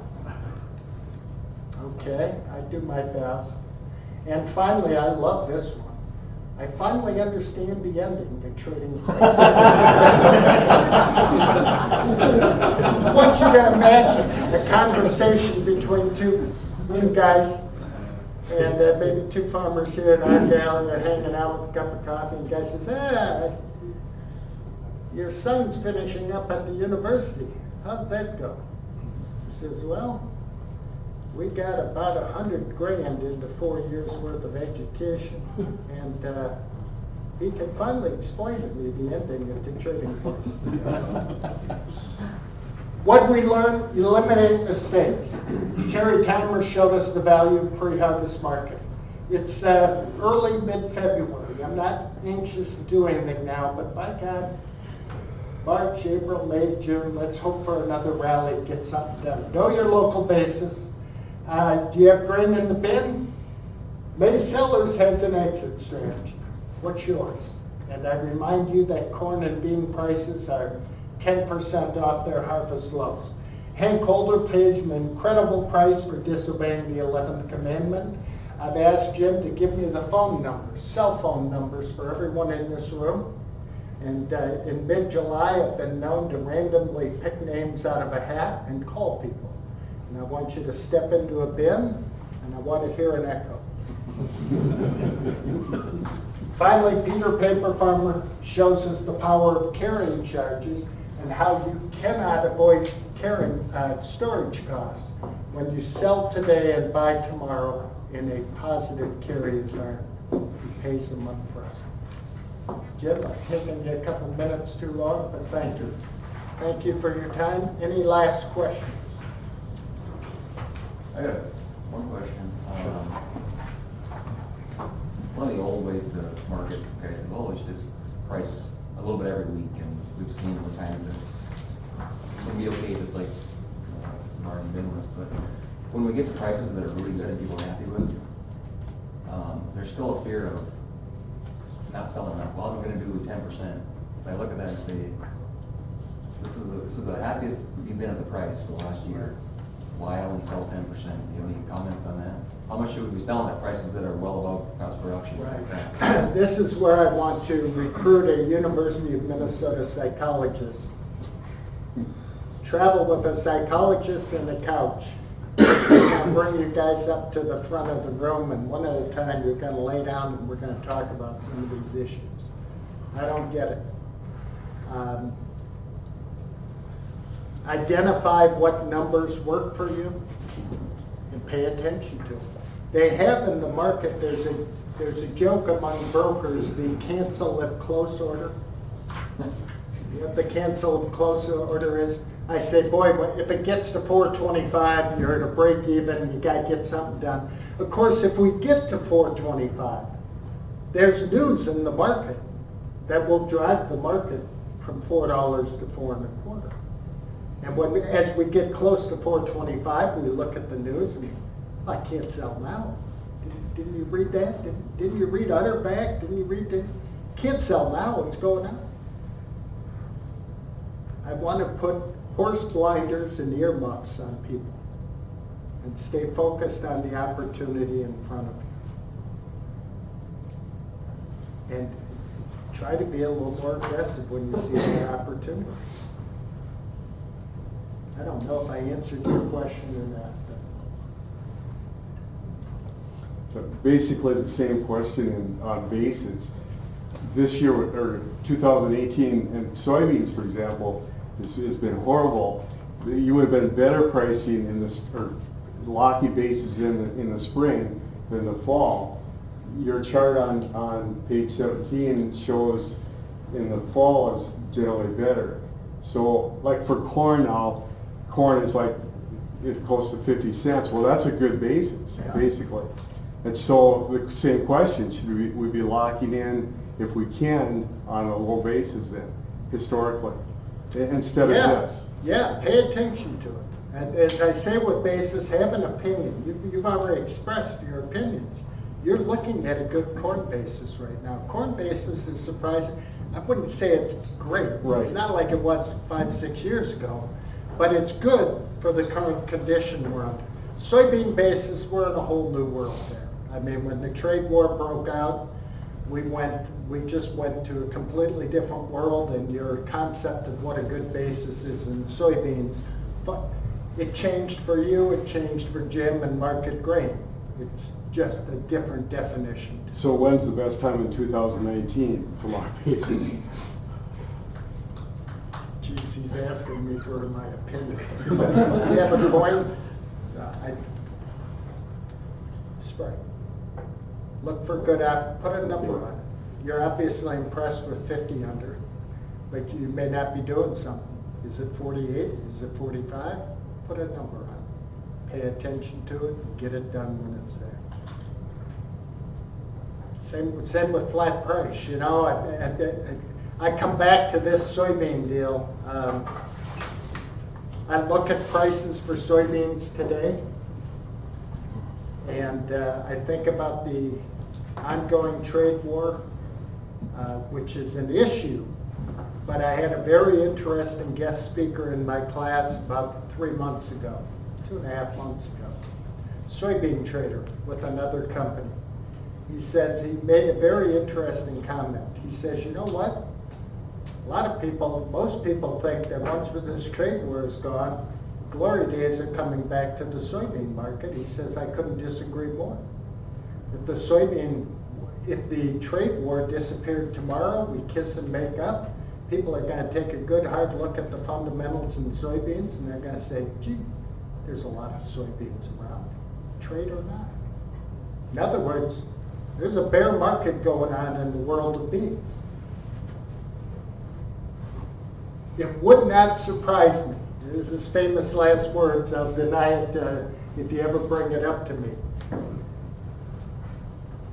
Speaker 1: Okay, I do my best. And finally, I love this one. I finally understand the ending to trading prices. I want you to imagine a conversation between two guys. And maybe 2 farmers here at our gal, they're hanging out with a cup of coffee, and the guy says, your son's finishing up at the university. How'd that go? He says, well, we got about $100,000 into 4 years worth of education, and he can finally explain to me the ending of the trading prices. What we learned, eliminate mistakes. Terry Timer showed us the value of pre-harvest market. It's early, mid-February. I'm not anxious to do anything now, but by God, March, April, May, June, let's hope for another rally, get something done. Know your local basis. Do you have grain in the bin? May Sellers has an exit strategy. What's yours? And I remind you that corn and bean prices are 10% off their harvest lows. Hank Holder pays an incredible price for disobeying the 11th commandment. I've asked Jim to give me the phone numbers, cell phone numbers for everyone in this room. And in mid-July, I've been known to randomly pick names out of a hat and call people. And I want you to step into a bin, and I want to hear an echo. Finally, Peter Paper Farmer shows us the power of carrying charges and how you cannot avoid carrying storage costs when you sell today and buy tomorrow in a positive carry environment. You pay some upfront. Jim, I've taken you a couple minutes too long, but thank you. Thank you for your time. Any last questions?
Speaker 3: I got one question. One of the old ways to market, guys, said, well, it's just price a little bit every week, and we've seen over time that it's going to be okay, just like Martin Binless, but when we get to prices that are really good and people are happy with, there's still a fear of not selling enough. Well, I'm going to do 10%. If I look at that and say, this is the happiest you've been at the price for the last year. Why only sell 10%? Do you have any comments on that? How much should we be selling at prices that are well above cost of production?
Speaker 1: Right. This is where I want to recruit a University of Minnesota psychologist. Travel with a psychologist and a couch. I'll bring you guys up to the front of the room, and one at a time you're going to lay down and we're going to talk about some of these issues. I don't get it. Identify what numbers work for you and pay attention to them. They have in the market, there's a joke among brokers, the cancel if close order. What the cancel if close order is, I say, boy, if it gets to 425, you're at a break even, you got to get something done. Of course, if we get to 425, there's news in the market that will drive the market from $4 to $4.25. And as we get close to 425, we look at the news and I can't sell now. Didn't you read that? Didn't you read Utterback? Didn't you read that? Can't sell now. What's going on? I want to put horse blinders and earmuffs on people and stay focused on the opportunity in front of you. And try to be a little more aggressive when you see the opportunity. I don't know if I answered your question or not.
Speaker 4: But basically the same question on basis. This year, or 2018, and soybeans, for example, has been horrible. You would have been better pricing in this, or locking bases in the spring than the fall. Your chart on page 17 shows in the fall is generally better. So like for corn now, corn is like it's close to 50 cents. Well, that's a good basis, basically. And so the same question, should we be locking in, if we can, on a low basis then, historically, instead of this?
Speaker 1: Yeah, pay attention to it. And as I say with basis, have an opinion. You've already expressed your opinions. You're looking at a good corn basis right now. Corn basis is surprising. I wouldn't say it's great.
Speaker 4: Right.
Speaker 1: It's not like it was 5-6 years ago, but it's good for the current condition we're under. Soybean basis, we're in a whole new world there. I mean, when the trade war broke out, we just went to a completely different world, and your concept of what a good basis is in soybeans, but it changed for you, it changed for Jim and market grain. It's just a different definition.
Speaker 4: So when's the best time in 2019 to lock bases?
Speaker 1: Geez, he's asking me for my opinion. You have a coin? Spray. Look for good put a number on it. You're obviously impressed with 50 under, but you may not be doing something. Is it 48? Is it 45? Put a number on it. Pay attention to it and get it done when it's there. Same with flat price. You know, I come back to this soybean deal. I look at prices for soybeans today, and I think about the ongoing trade war, which is an issue. But I had a very interesting guest speaker in my class about 3 months ago, 2.5 months ago, soybean trader with another company. He says, he made a very interesting comment. He says, you know what? A lot of people, most people think that once this trade war is gone, glory days are coming back to the soybean market. He says, I couldn't disagree more. If the soybean, if the trade war disappeared tomorrow, we kiss and make up, people are gonna take a good hard look at the fundamentals in soybeans and they're gonna say, gee, there's a lot of soybeans around, trade or not. In other words, there's a bear market going on in the world of beans. It would not surprise me. This is his famous last words. I'll deny it if you ever bring it up to me.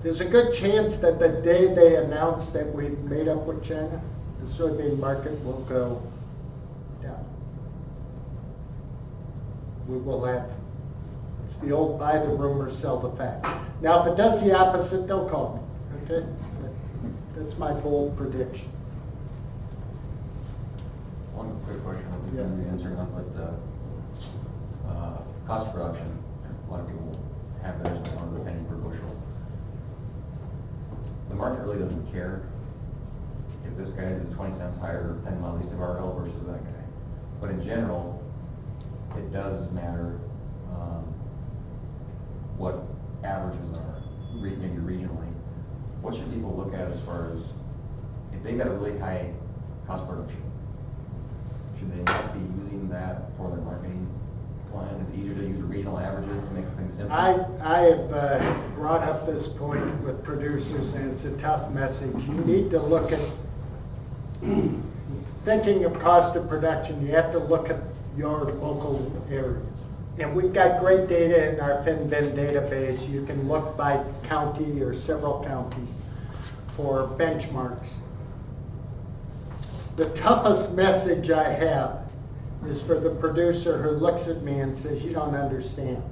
Speaker 1: There's a good chance that the day they announce that we've made up with China, the soybean market will go down. We will have, it's the old buy the rumor, sell the fact. Now, if it does the opposite, don't call me, okay? That's my bold prediction.
Speaker 3: One quick question, I
Speaker 1: Yeah.
Speaker 3: think the answer not, but cost of production, a lot of people have theirs at 1 penny per bushel. The market really doesn't care if this guy is 20 cents higher, 10 miles east of RL versus that guy. But in general, it does matter what averages are, maybe regionally. What should people look at as far as, if they've got a really high cost of production, should they not be using that for their marketing plan? Is it easier to use regional averages, makes things simpler?
Speaker 1: I have brought up this point with producers, and it's a tough message. You need to look at, thinking of cost of production, you have to look at your local areas. And we've got great data in our FinVin database. You can look by county or several counties for benchmarks. The toughest message I have is for the producer who looks at me and says, you don't understand.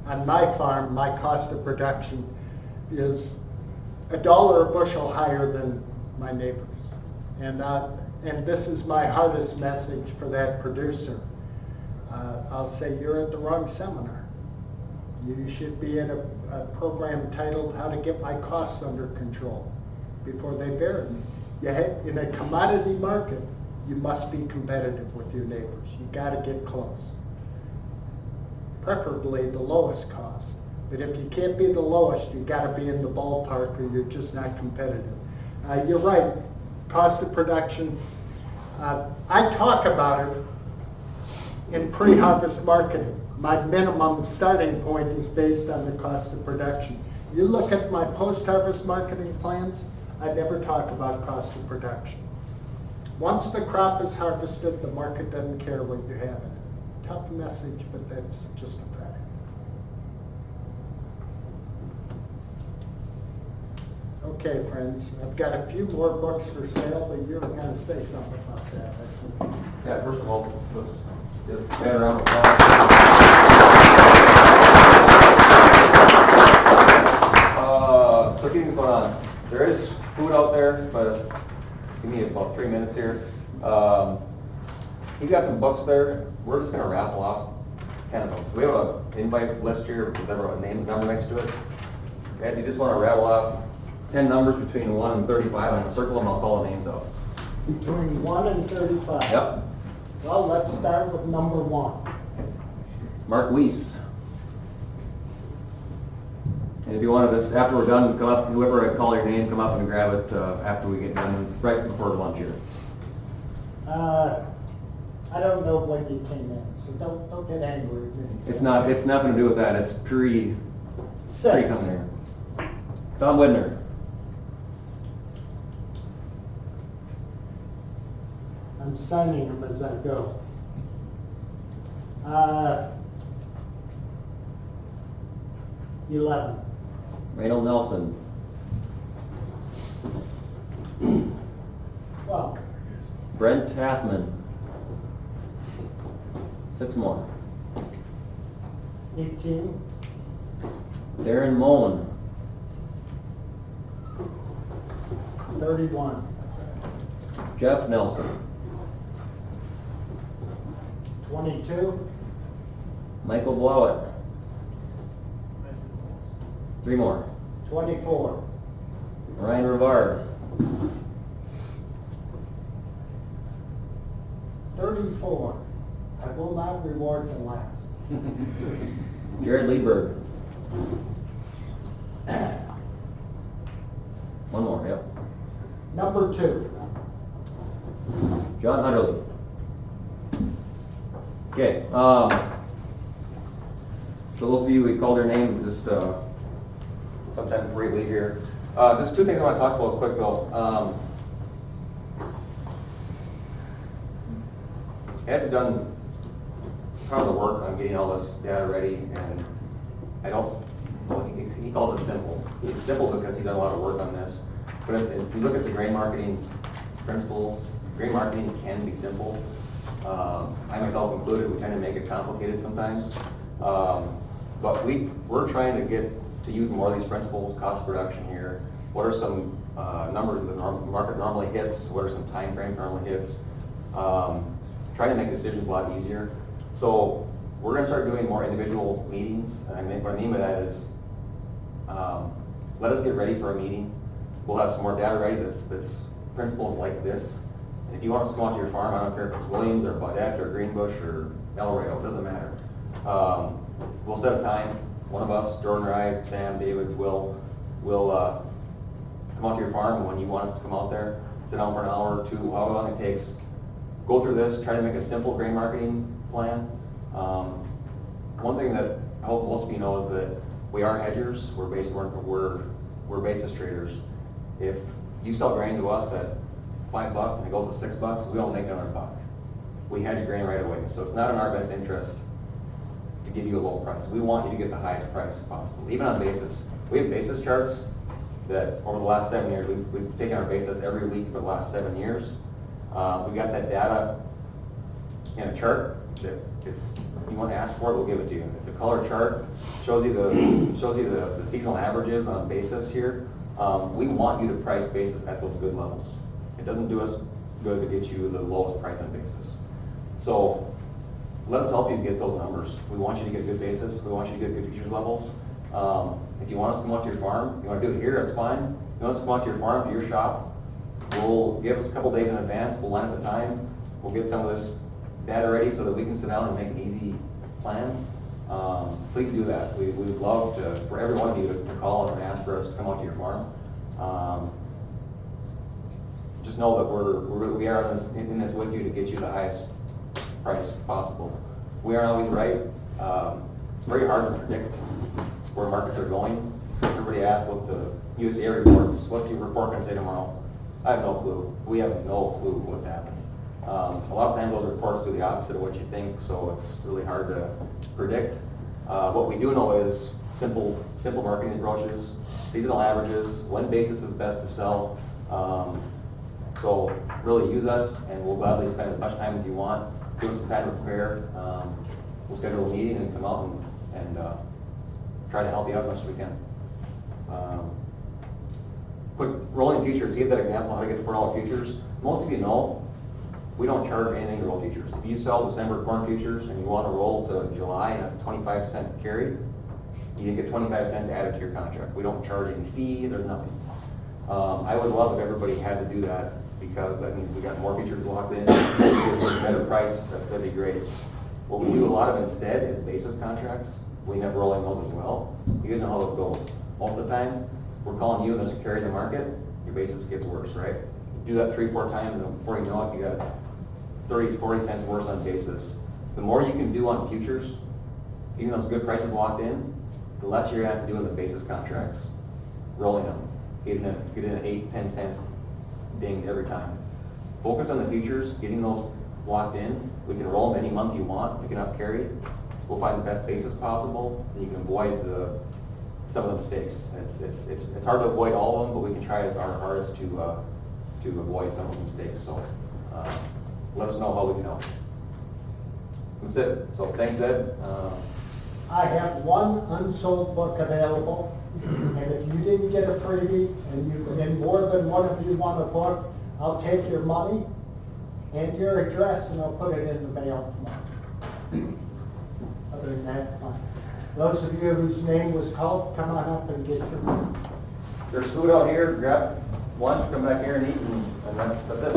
Speaker 1: On my farm, my cost of production is $1 a bushel higher than my neighbors. And this is my hardest message for that producer. I'll say, you're at the wrong seminar. You should be in a program titled How to Get My Costs Under Control before they bury me. In a commodity market, you must be competitive with your neighbors. You got to get close. Preferably the lowest cost. But if you can't be the lowest, you got to be in the ballpark or you're just not competitive. You're right, cost of production. I talk about it in pre-harvest marketing. My minimum starting point is based on the cost of production. You look at my post-harvest marketing plans, I never talk about cost of production. Once the crop is harvested, the market doesn't care what you have in it. Tough message, but that's just a fact. Okay, friends, I've got a few more books for sale, but you're going to say something about that, I think.
Speaker 3: Yeah, first of all, let's give a round of applause. So a few things going on. There is food out there, but give me about 3 minutes here. He's got some books there. We're just going to raffle off 10 of them. So we have an invite list here with a name and number next to it. And you just want to rattle off 10 numbers between 1 and 35. I'm going to circle them. I'll call the names out.
Speaker 1: Between 1 and 35?
Speaker 3: Yep.
Speaker 1: Well, let's start with number 1.
Speaker 3: Mark Weiss. And if you wanted this, after we're done, come up, whoever I call your name, come up and grab it after we get done, right before lunch here.
Speaker 1: I don't know when you came in, so don't get angry with me.
Speaker 3: It's nothing to do with that. It's pre
Speaker 1: 6.
Speaker 3: coming here. Tom Widner.
Speaker 1: I'm signing them as I go. 11.
Speaker 3: Reynold Nelson.
Speaker 1: 12.
Speaker 3: Brent Tathman. 6 more.
Speaker 1: 18.
Speaker 3: Darren Mullen.
Speaker 1: 31.
Speaker 3: Jeff Nelson.
Speaker 1: 22.
Speaker 3: Michael Blowett. 3 more.
Speaker 1: 24.
Speaker 3: Ryan Rivard.
Speaker 1: 34. I will not reward the last.
Speaker 3: Jared Lieberg. John Underly. Okay, so those of you who called your name, just sometime before you leave here. Just two things I want to talk about quick though. Ed's done a ton of the work on getting all this data ready, and I don't, well, he calls it simple. It's simple because he's done a lot of work on this. But if you look at the grain marketing principles, grain marketing can be simple. I myself included, we tend to make it complicated sometimes. But we're trying to get to use more of these principles, cost of production here. What are some numbers that the market normally hits? What are some time frames normally hits? Trying to make decisions a lot easier. So we're going to start doing more individual meetings. And what I mean by that is, let us get ready for a meeting. We'll have some more data ready that's principles like this. And if you want us to come out to your farm, I don't care if it's Williams or Baudette or Greenbush or El Rey, it doesn't matter. We'll set a time. One of us, Jordan or I, Sam, David, will come out to your farm when you want us to come out there, sit down for an hour or two, however long it takes, go through this, try to make a simple grain marketing plan. One thing that I hope most of you know is that we are hedgers. We're basis traders. If you sell grain to us at $5 and it goes to $6, we don't make another buck. We hedge grain right away. So it's not in our best interest to give you a low price. We want you to get the highest price possible, even on basis. We have basis charts that over the last 7 years, we've taken our basis every week for the last 7 years. We got that data in a chart that if you want to ask for it, we'll give it to you. It's a color chart, shows you the seasonal averages on basis here. We want you to price basis at those good levels. It doesn't do us good to get you the lowest price on basis. So let us help you get those numbers. We want you to get good basis. We want you to get good futures levels. If you want us to come out to your farm, you want to do it here, that's fine. If you want us to come out to your farm, to your shop, we'll give us a couple days in advance. We'll line up a time. We'll get some of this data ready so that we can sit down and make an easy plan. Please do that. We would love for every one of you to call us and ask for us to come out to your farm. Just know that we are in this with you to get you the highest price possible. We aren't always right. It's very hard to predict where markets are going. Everybody asks what the USDA reports, what's the report going to say tomorrow? I have no clue. We have no clue what's happening. A lot of times those reports do the opposite of what you think, so it's really hard to predict. What we do know is simple marketing approaches, seasonal averages, when basis is best to sell. So really use us, and we'll gladly spend as much time as you want. Give us some time to prepare. We'll schedule a meeting and come out and try to help you out as much as we can. Quick rolling futures. Give that example how to get to $4 futures. Most of you know we don't charge anything to roll futures. If you sell December corn futures and you want to roll to July and that's a 25-cent carry, you get 25 cents added to your contract. We don't charge any fee. There's nothing. I would love if everybody had to do that because that means we got more futures locked in. It gives a better price. That'd be great. What we do a lot of instead is basis contracts. We end up rolling those as well. You guys know how it goes. Most of the time, we're calling you and there's a carry in the market, your basis gets worse, right? You do that 3-4 times and before you know it, you got 30-40 cents worse on basis. The more you can do on futures, getting those good prices locked in, the less you're going to have to do in the basis contracts, rolling them, getting an 8-10 cents ding every time. Focus on the futures, getting those locked in. We can roll them any month you want, pick it up, carry it. We'll find the best basis possible, and you can avoid some of the mistakes. It's hard to avoid all of them, but we can try our hardest to avoid some of the mistakes. So let us know how we can help. That's it. So thanks, Ed.
Speaker 1: I have one unsold book available, and if you didn't get a freebie and more than one of you want a book, I'll take your money and your address and I'll put it in the mail tomorrow. Other than that, fine. Those of you whose name was called, come on up and get your money.
Speaker 3: There's food out here. Grab lunch, come back here and eat, and that's it.